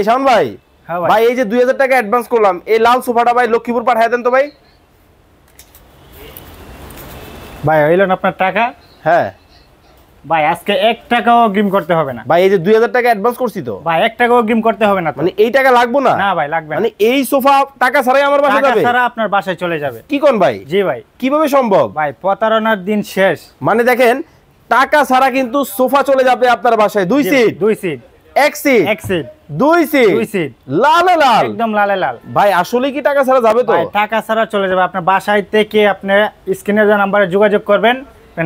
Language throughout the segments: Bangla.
শাওন ভাই, হ্যাঁ ভাই এই যে 2000 টাকা অ্যাডভান্স করলাম, এই লাল সোফাটা ভাই লক্ষ্মীপুর পাঠিয়ে দেন তো ভাই। ভাই হইলেন আপনার টাকা। হ্যাঁ ভাই আজকে 1 টাকাও অগ্রিম করতে হবে না ভাই, এই যে 2000 টাকা অ্যাডভান্স করছি তো ভাই, 1 টাকাও অগ্রিম করতে হবে না তো। মানে এই টাকা লাগবে না? না ভাই লাগবে না, মানে এই সোফা টাকা ছাড়াই আমার বাসায় টাকা যাবে? ছাড়া আপনার বাসায় চলে যাবে। কি কোন ভাই? জি ভাই। কিভাবে সম্ভব? ভাই প্রতারণার দিন শেষ। মানে দেখেন, টাকা ছাড়া কিন্তু সোফা চলে যাবে আপনার বাসায়। 2 seat, 2 seat, 1 seat, 1 seat, 2 seat, 2 seat, লালে লাল, একদম লালে লাল। ভাই আসলে কি টাকা ছাড়া যাবে তো? ভাই টাকা ছাড়া চলে যাবে। আপনার বাসায় থেকে আপনি স্ক্রিনের যে নাম্বারে যোগাযোগ করবেন,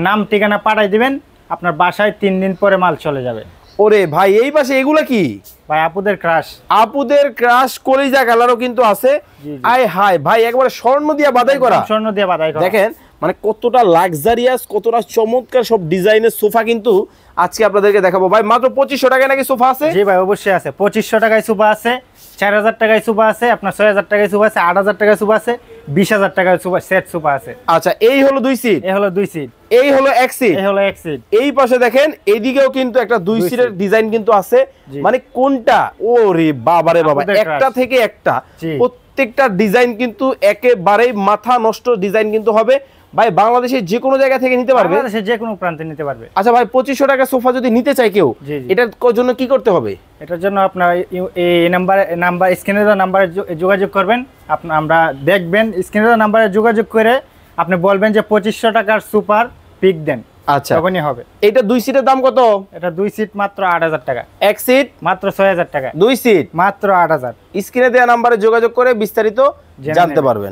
নাম ঠিকানা পাঠিয়ে দিবেন, আপনার বাসায় 3 দিন পরে মাল চলে যাবে। ওরে ভাই, এই পাশে এগুলা কি? ভাই আপুদের ক্রাশ, আপুদের ক্রাশ কলিজা কালারও কিন্তু আছে। জি, জি। আয় হায় ভাই, একবারে স্বর্ণ দিয়ে বাধাই করা। স্বর্ণ দিয়ে বাধাই করা। দেখেন মানে কতটা লাক্সারিয়াস, কতটা চমৎকার সব ডিজাইনের সোফা কিন্তু আজকে আপনাদেরকে দেখাবো। ভাই মাত্র 2500 টাকায় নাকি সোফা আছে? জি ভাই অবশ্যই আছে। 2500 টাকায় সোফা আছে, 4000 টাকায় সোফা আছে, আপনার 6000 টাকায় সোফা আছে, 8000 টাকায় সোফা আছে, 20000 টাকায় সোফা সেট সোফা আছে। আচ্ছা, এই হলো 2 সিট, এই হলো 2 সিট, এই হলো 1 সিট, এই হলো 1 সিট। এই পাশে দেখেন এইদিকেও কিন্তু একটা 2 দুই সিটের সিট। ডিজাইন কিন্তু আছে। জি। মানে কোনটা? ওরে বাবারে বাবা, আপুদের একটা crush। থেকে একটা, জি। প্রত্যেকটা ডিজাইন কিন্তু একেবারেই মাথা নষ্ট ডিজাইন কিন্তু হবে। ভাই বাংলাদেশের যে কোনো জায়গা থেকে নিতে পারবে? বাংলাদেশের যে কোনো প্রান্তে নিতে পারবে। আচ্ছা ভাই, 2500 টাকা সোফা যদি নিতে চাই কেউ, জি, জি। এটার জন্য কি করতে হবে? এটার জন্য আপনার এই নাম্বার স্ক্রিনে দেওয়া নাম্বারে যোগাযোগ করবেন। আমরা দেখবেন স্ক্রিনে দেওয়া নাম্বারে যোগাযোগ করে আপনি বলবেন যে 2500 টাকার সুপার পিক দেন, আচ্ছা তখনই হবে। এটা 2 সিটের দাম কত? এটা 2 সিট মাত্র 8000 টাকা, 1 সিট মাত্র 6000 টাকা, 2 সিট মাত্র 8000। স্ক্রিনে দেওয়া নাম্বারে যোগাযোগ করে বিস্তারিত জেনে জানতে নেবেন। পারবেন।